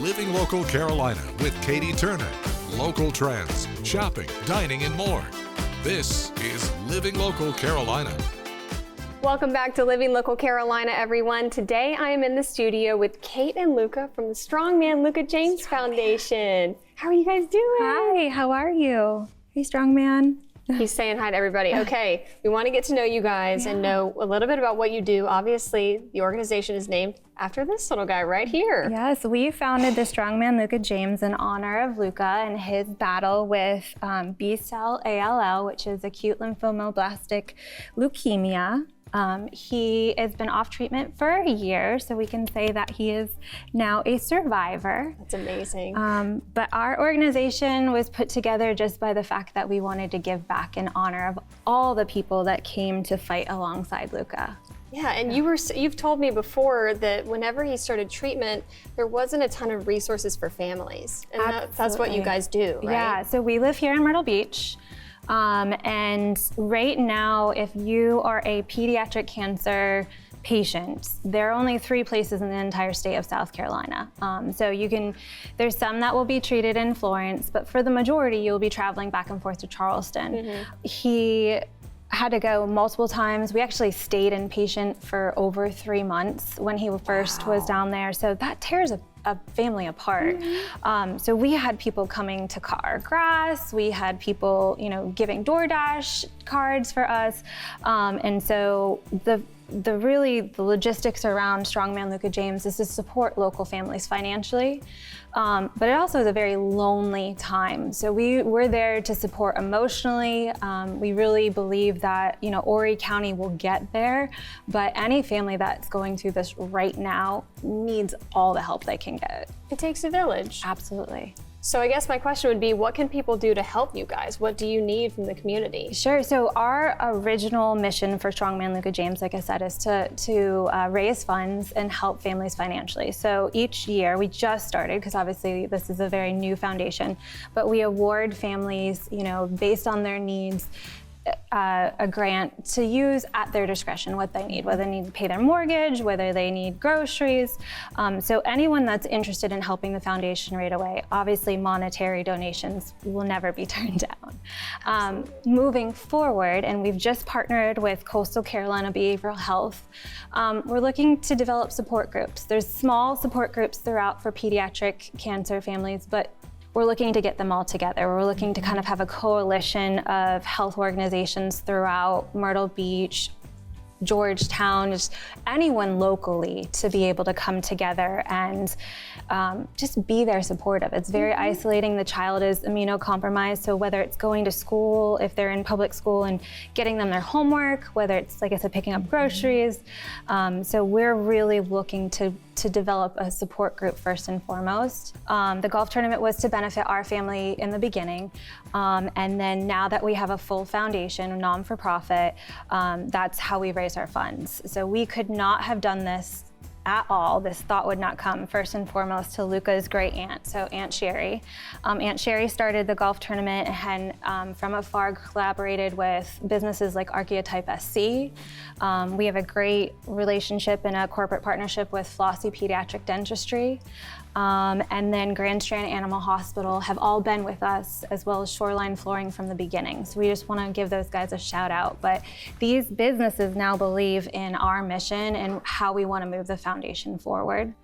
Living Local Carolina with Katie Turner. Local trends, shopping, dining, and more. This is Living Local Carolina. Welcome back to Living Local Carolina, everyone. Today I am in the studio with Kate and Luca from the Strongman Luca James Foundation. How are you guys doing? Hi, how are you? Hey, Strongman. He's saying hi to everybody. Okay, we want to get to know you guys and know a little bit about what you do. Obviously, the organization is named after this little guy right here. Yes, we founded the Strongman Luca James in honor of Luca and his battle with B-cell ALL, which is acute lymphomoblastic leukemia. He has been off treatment for a year, so we can say that he is now a survivor. That's amazing. But our organization was put together just by the fact that we wanted to give back in honor of all the people that came to fight alongside Luca. Yeah, and you've told me before that whenever he started treatment, there wasn't a ton of resources for families. And that's what you guys do, right? Yeah, so we live here in Myrtle Beach. And right now, if you are a pediatric cancer patient, there are only 3 places in the entire state of South Carolina. So there's some that will be treated in Florence, but for the majority, you'll be traveling back and forth to Charleston. Mm-hmm. He had to go multiple times. We actually stayed inpatient for over 3 months when he first was down there. So that tears a family apart. Mm-hmm. So we had people coming to cut our grass. We had people, giving DoorDash cards for us. And so the logistics around Strongman Luca James is to support local families financially. But it also is a very lonely time. So we're there to support emotionally. We really believe that, Horry County will get there, but any family that's going through this right now needs all the help they can get. It takes a village. Absolutely. So I guess my question would be, what can people do to help you guys? What do you need from the community? Sure, so our original mission for Strongman Luca James, like I said, is to raise funds and help families financially. So each year, we just started, because obviously this is a very new foundation, but we award families, based on their needs, a grant to use at their discretion what they need, whether they need to pay their mortgage, whether they need groceries. So anyone that's interested in helping the foundation right away, obviously monetary donations will never be turned down. Moving forward, and we've just partnered with Coastal Carolina Behavioral Health, we're looking to develop support groups. There's small support groups throughout for pediatric cancer families, but we're looking to get them all together. We're looking to kind of have a coalition of health organizations throughout Myrtle Beach, Georgetown, just anyone locally to be able to come together and just be there supportive. It's very isolating. The child is immunocompromised, so whether it's going to school, if they're in public school, and getting them their homework, whether it's, like I said, picking up groceries. So we're really looking to develop a support group first and foremost. The golf tournament was to benefit our family in the beginning. And then now that we have a full foundation, non-for-profit, that's how we raise our funds. So we could not have done this at all. This thought would not come first and foremost to Luca's great aunt, so Aunt Sherry. Aunt Sherry started the golf tournament and from afar collaborated with businesses like Archetype SC. We have a great relationship and a corporate partnership with Flossie Pediatric Dentistry. And then Grand Strand Animal Hospital have all been with us, as well as Shoreline Flooring from the beginning. So we just want to give those guys a shout out. But these businesses now believe in our mission and how we want to move the foundation forward.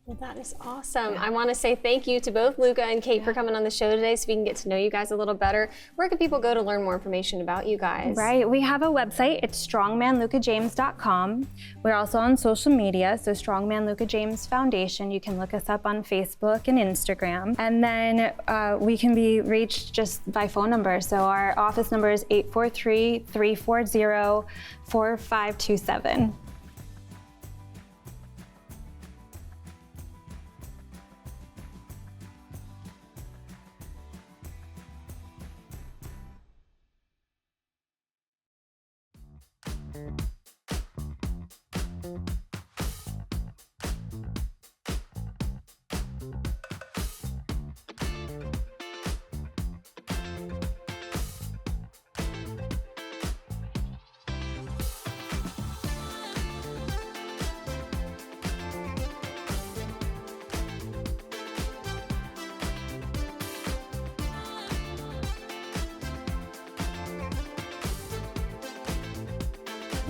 Well, that is awesome. I want to say thank you to both Luca and Kate for coming on the show today so we can get to know you guys a little better. Where can people go to learn more information about you guys? Right, we have a website. It's strongmanlucajames.com. We're also on social media, so Strongman Luca James Foundation. You can look us up on Facebook and Instagram. And then we can be reached just by phone number. So our office number is 843-340-4527.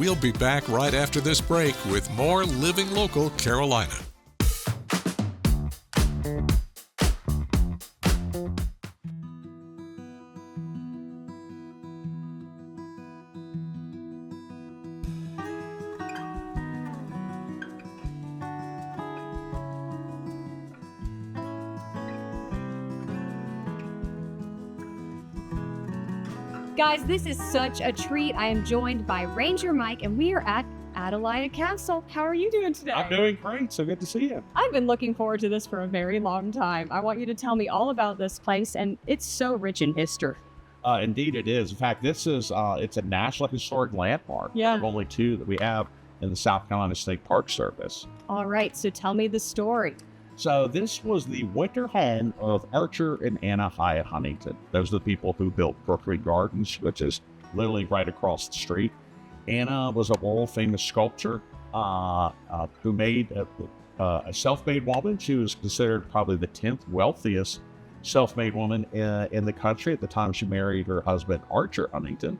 We'll be back right after this break with more Living Local Carolina. Guys, this is such a treat. I am joined by Ranger Mike, and we are at Atalaya Castle. How are you doing today? I'm doing great. So good to see you. I've been looking forward to this for a very long time. I want you to tell me all about this place, and it's so rich in history. Indeed, it is. In fact, this is it's a National Historic Landmark. Yeah. One of only two that we have in the South Carolina State Park Service. All right, so tell me the story. So this was the winter home of Archer and Anna Hyatt Huntington. Those are the people who built Brookery Gardens, which is literally right across the street. Anna was a world-famous sculptor who made a self-made woman. She was considered probably the 10th wealthiest self-made woman in the country at the time she married her husband, Archer Huntington.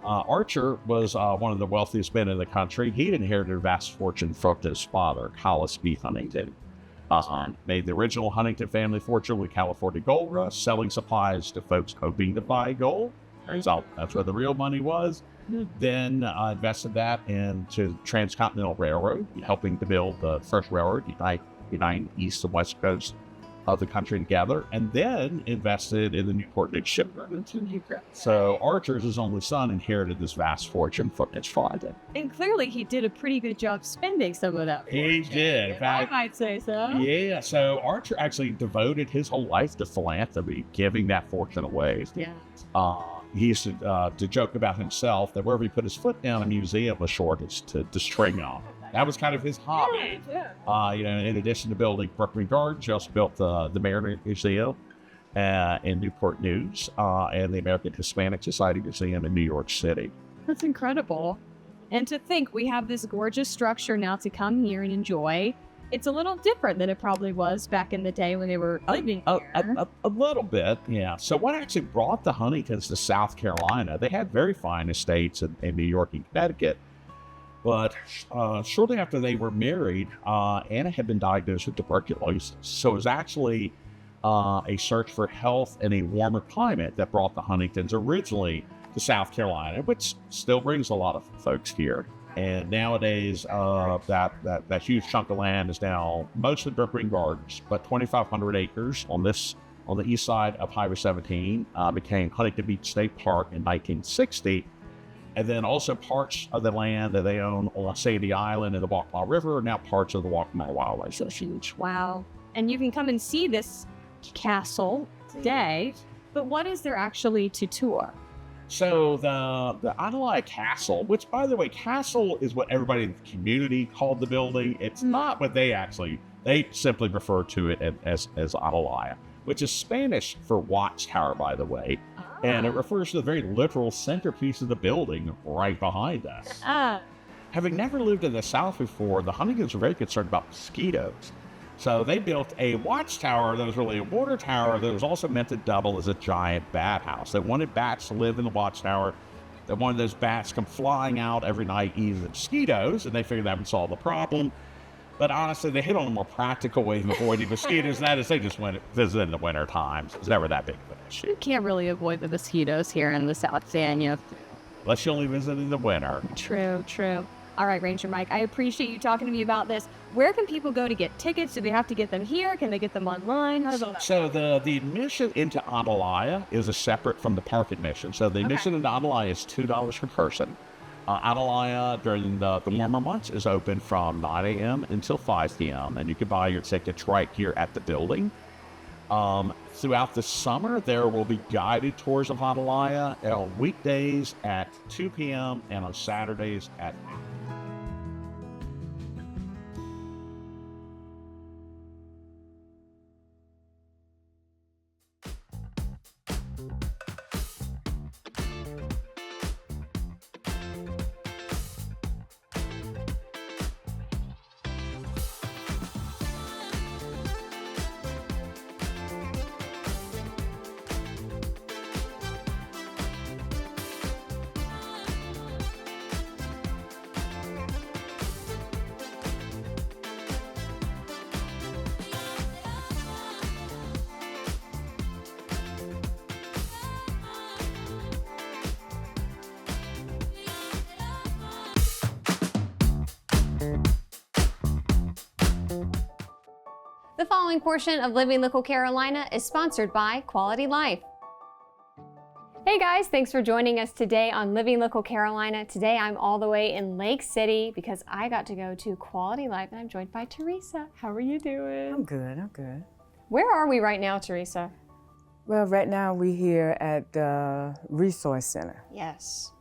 Archer was one of the wealthiest men in the country. He'd inherited a vast fortune from his father, Hollis B. Huntington. Made the original Huntington family fortune with California Gold Rush, selling supplies to folks hoping to buy gold. Turns out that's where the real money was. Then invested that into Transcontinental Railroad, helping to build the first railroad, unite east and west coast of the country together, and then invested in the Newport News shipyard. So Archer's his only son inherited this vast fortune from his father. And clearly he did a pretty good job spending some of that. He did. In fact, I might say so. yeah, so Archer actually devoted his whole life to philanthropy, giving that fortune away. Yeah. He used to joke about himself that wherever he put his foot down, a museum was sure to string on. That was kind of his hobby. Yeah. In addition to building Brookery Gardens, he also built the Mariner Museum in Newport News and the American Hispanic Society Museum in New York City. That's incredible. And to think we have this gorgeous structure now to come here and enjoy. It's a little different than it probably was back in the day when they were living here. A little bit, yeah. So what actually brought the Huntingtons to South Carolina? They had very fine estates in New York and Connecticut. But shortly after they were married, Anna had been diagnosed with tuberculosis. So it was actually a search for health in a warmer climate that brought the Huntingtons originally to South Carolina, which still brings a lot of folks here. And nowadays, that huge chunk of land is now mostly Brookery Gardens, but 2,500 acres on the east side of Highway 17 became Huntington Beach State Park in 1960. And then also parts of the land that they own on Sadie Island and the Waccamaw River are now parts of the Waccamaw Wildlife Refuge. Wow. And you can come and see this castle today, but what is there actually to tour? So the Atalaya Castle, which, by the way, castle is what everybody in the community called the building. It's not what they simply refer to it as Atalaya, which is Spanish for watchtower, by the way. And it refers to the very literal centerpiece of the building right behind us. Having never lived in the South before, the Huntingtons were very concerned about mosquitoes. So they built a watchtower that was really a water tower that was also meant to double as a giant bat house. They wanted bats to live in the watchtower. They wanted those bats come flying out every night eating the mosquitoes, and they figured that would solve the problem. But honestly, they hit on a more practical way of avoiding mosquitoes. That is, they just went visit in the winter times. It's never that big of an issue. You can't really avoid the mosquitoes here in the South End, Unless you only visit in the winter. True. All right, Ranger Mike, I appreciate you talking to me about this. Where can people go to get tickets? Do they have to get them here? Can they get them online? How does all that So the admission into Atalaya is separate from the park admission. So the admission into Atalaya is $2 per person. Atalaya during the warmer months is open from 9 a.m. until 5 p.m. And you can buy your tickets right here at the building. Throughout the summer, there will be guided tours of Atalaya on weekdays at 2 p.m. and on Saturdays at The following portion of Living Local Carolina is sponsored by Quality Life. Hey guys, thanks for joining us today on Living Local Carolina. Today I'm all the way in Lake City because I got to go to Quality Life and I'm joined by Teresa. How are you doing? I'm good. Where are we right now, Teresa? Well, right now we're here at the Resource Center. Yes,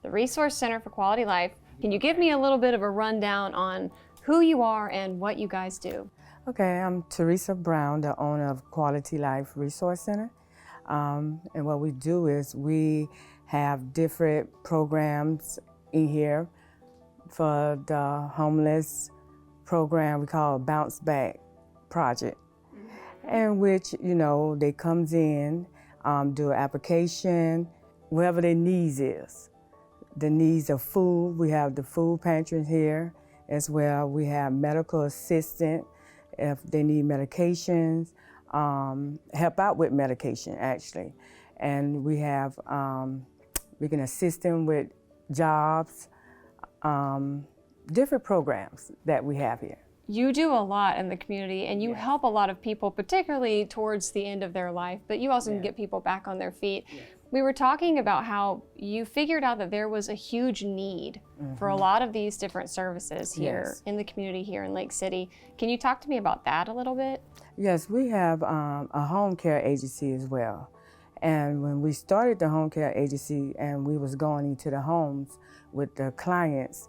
the Resource Center for Quality Life. Can you give me a little bit of a rundown on who you are and what you guys do? Okay, I'm Teresa Brown, the owner of Quality Life Resource Center. And what we do is we have different programs in here for the homeless program we call Bounce Back Project, in which, they comes in, do an application, whatever their needs is. The needs of food, we have the food pantry here as well. We have medical assistant if they need medications, help out with medication actually. And we have, we can assist them with jobs, different programs that we have here. You do a lot in the community and you help a lot of people, particularly towards the end of their life, but you also can get people back on their feet. We were talking about how you figured out that there was a huge need for a lot of these different services here in the community here in Lake City. Can you talk to me about that a little bit? Yes, we have a home care agency as well. And when we started the home care agency and we was going into the homes with the clients,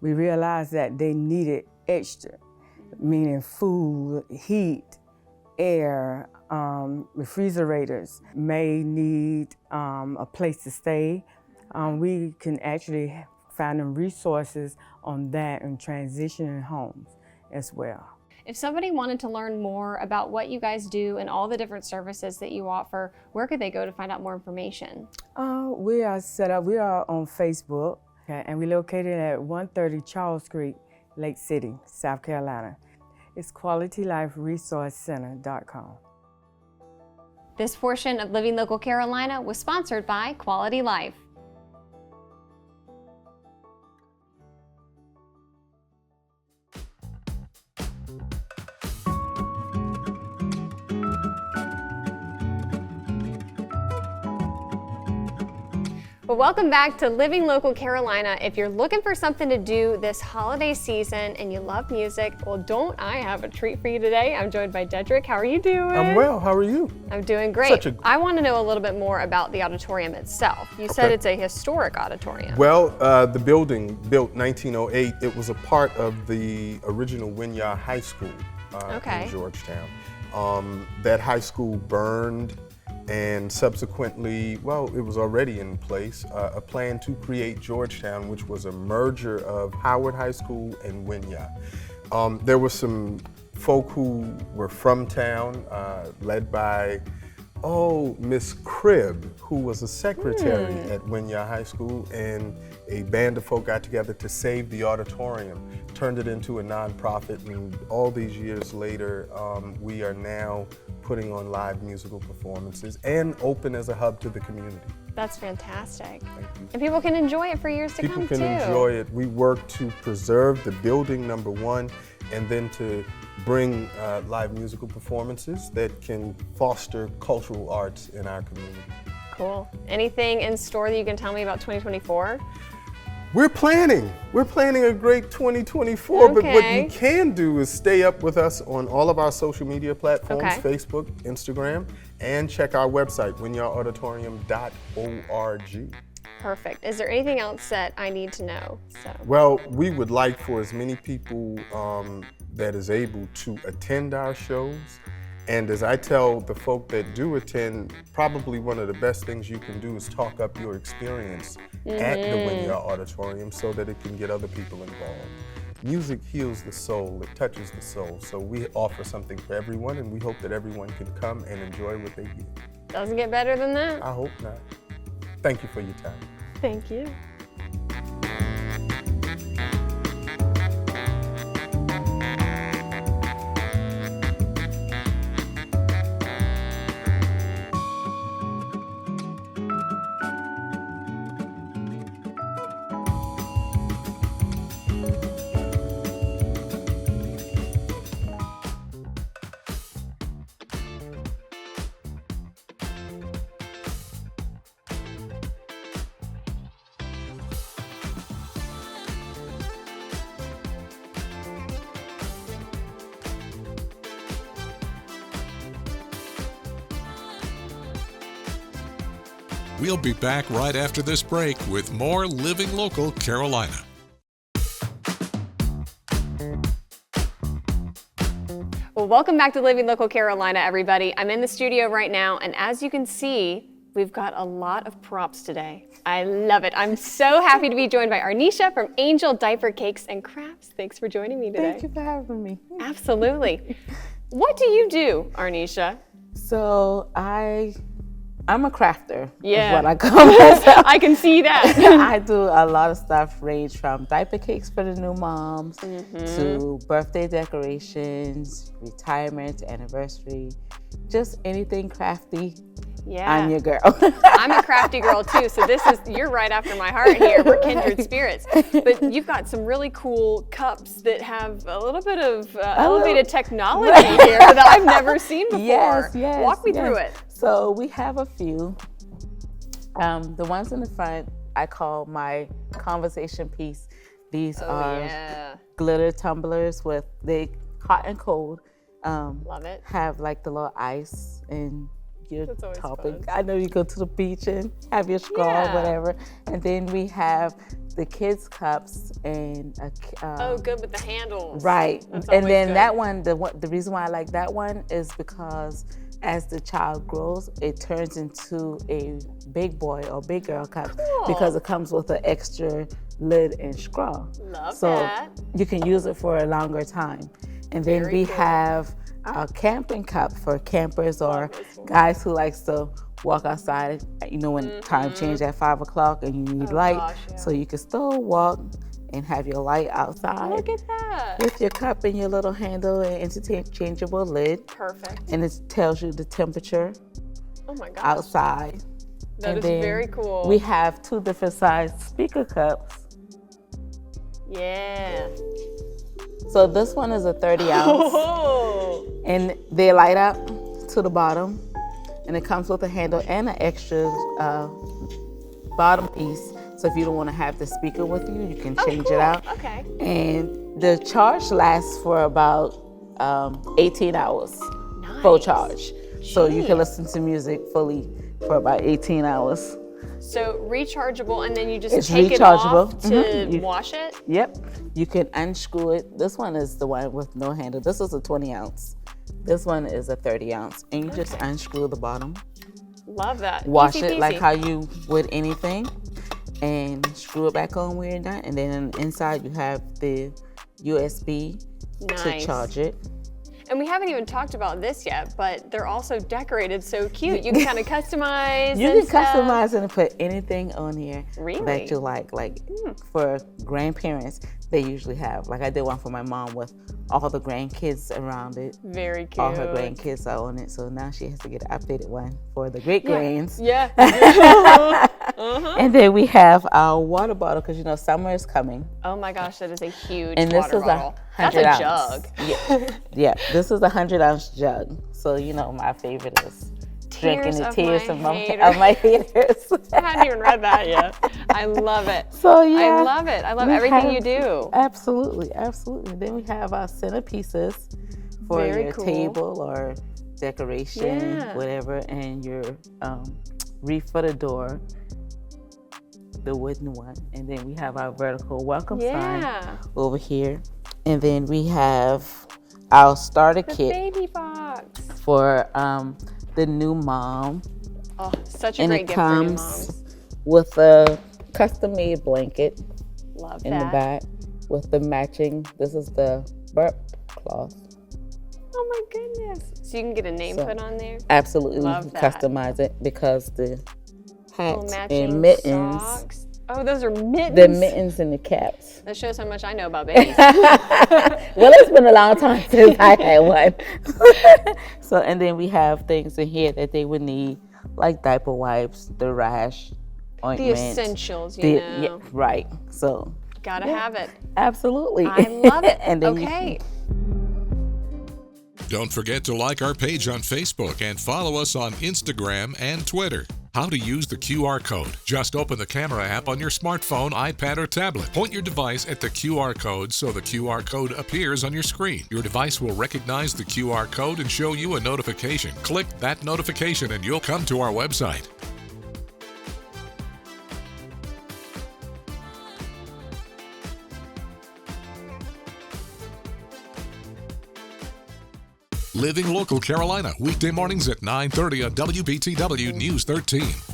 we realized that they needed extra, meaning food, heat, air, refrigerators, may need a place to stay. We can actually find them resources on that and transitioning homes as well. If somebody wanted to learn more about what you guys do and all the different services that you offer, where could they go to find out more information? We are set up, we are on Facebook, okay, and we're located at 130 Charles Street, Lake City, South Carolina. It's QualityLifeResourceCenter.com. This portion of Living Local Carolina was sponsored by Quality Life. Well, welcome back to Living Local Carolina. If you're looking for something to do this holiday season and you love music, well, don't I have a treat for you today? I'm joined by Dedrick. How are you doing? I'm well. How are you? I'm doing great. I want to know a little bit more about the auditorium itself. You said it's a historic auditorium. Well, the building, built 1908, it was a part of the original Winyah High School in Georgetown. That high school burned, and subsequently, well, it was already in place, a plan to create Georgetown, which was a merger of Howard High School and Winyah. There were some folk who were from town, led by, Miss Cribb, who was a secretary at Winyah High School, and a band of folk got together to save the auditorium, turned it into a nonprofit, and all these years later, we are now putting on live musical performances and open as a hub to the community. That's fantastic. Thank you. And people can enjoy it for years to come too. People can enjoy it. We work to preserve the building, number one, and then to bring live musical performances that can foster cultural arts in our community. Cool. Anything in store that you can tell me about 2024? We're planning a great 2024, but what you can do is stay up with us on all of our social media platforms, Facebook, Instagram, and check our website, winyahauditorium.org. Perfect. Is there anything else that I need to know? Well, we would like for as many people that is able to attend our shows. And as I tell the folk that do attend, probably one of the best things you can do is talk up your experience at the Winyah Auditorium so that it can get other people involved. Music heals the soul, it touches the soul. So we offer something for everyone, and we hope that everyone can come and enjoy what they get. Doesn't get better than that? I hope not. Thank you for your time. Thank you. We'll be back right after this break with more Living Local Carolina. Well, welcome back to Living Local Carolina, everybody. I'm in the studio right now, and as you can see, we've got a lot of props today. I love it. I'm so happy to be joined by Arnisha from Angel Diaper Cakes and Crafts. Thanks for joining me today. Thank you for having me. Absolutely. What do you do, Arnisha? So I'm a crafter, Yeah. is what I call myself. I can see that. I do a lot of stuff, range from diaper cakes for the new moms to birthday decorations, retirement, anniversary, just anything crafty. Yeah. I'm your girl. I'm a crafty girl too, so you're right after my heart here. We're kindred spirits. But you've got some really cool cups that have a little bit of elevated technology here that I've never seen before. Yes. Walk me through it. So we have a few. The ones in the front, I call my conversation piece. These are glitter tumblers with hot and cold. Love it. Have like the little ice and your That's always topping. fun. I know you go to the beach and have your straw, whatever. And then we have the kids' cups and Good with the handles. right. That's And always then good. that one, the reason why I like that one is because as the child grows, it turns into a big boy or big girl cup because it comes with an extra lid and straw. Love so that. you can use it for a longer time. And then Very we cool. have a camping cup for campers or guys who likes to walk outside, when time change at 5 o'clock and you need light, gosh, yeah. so you can still walk and have your light outside. Look at that. With your cup and your little handle and interchangeable lid. Perfect. And it tells you the temperature Oh my gosh. outside. That And is then very cool. We have 2 different size speaker cups. Yeah. So this one is a 30 ounce Oh. and they light up to the bottom and it comes with a handle and an extra bottom piece. So if you don't want to have the speaker with you, you can change cool. it out. Okay. And the charge lasts for about 18 hours, full charge. So you can listen to music fully for about 18 hours. So rechargeable, and then you just It's take it off rechargeable. to wash it? Yep, you can unscrew it. This one is the one with no handle. This is a 20 ounce. This one is a 30 ounce. And you just unscrew the bottom. Love that. Wash Easy it like peasy. how you would anything. And screw it back on when you're done. And then inside you have the USB Nice. to charge it. And we haven't even talked about this yet, but they're also decorated so cute. You can kind of customize. You and can stuff. customize it and put anything on here Really? that you like. Like for grandparents, they usually have. Like I did one for my mom with all the grandkids around it. Very cute. All her grandkids are on it, so now she has to get an updated one for the great grands. Yeah. And then we have our water bottle because summer is coming. Oh my gosh, that is a huge And this water is bottle. a That's 100 a ounce. jug. Yeah, this is a 100-ounce jug. So my favorite is drinking the tears of my haters. I hadn't even read that yet. I love it. So yeah, I love it. I love we everything have- you do. Absolutely. Then we have our centerpieces for Very your cool. table or decoration, Yeah. whatever, and your reef for the door, the wooden one. And then we have our vertical welcome sign Yeah. over here. And then we have our starter The kit baby box. for the new mom. Oh, such a And great it gift for new comes moms. with a custom-made blanket Love in that. the back with the matching. This is the burp cloth. Oh my goodness. So you can get a name So- put on there? Absolutely, Love you can that. customize it because the Little hat matching and mittens, socks. Oh, those are mittens. the mittens and the caps. That shows how much I know about babies. Well, it's been a long time since I had one. So, and then we have things in here that they would need, like diaper wipes, the rash, The ointment. essentials, you know. Yeah, right. So, Gotta have it. absolutely. I love it. And then you Okay. Don't forget to like our page on Facebook and follow us on Instagram and Twitter. How to use the QR code. Just open the camera app on your smartphone, iPad, or tablet. Point your device at the QR code so the QR code appears on your screen. Your device will recognize the QR code and show you a notification. Click that notification and you'll come to our website. Living Local Carolina, weekday mornings at 9:30 on WBTW News 13.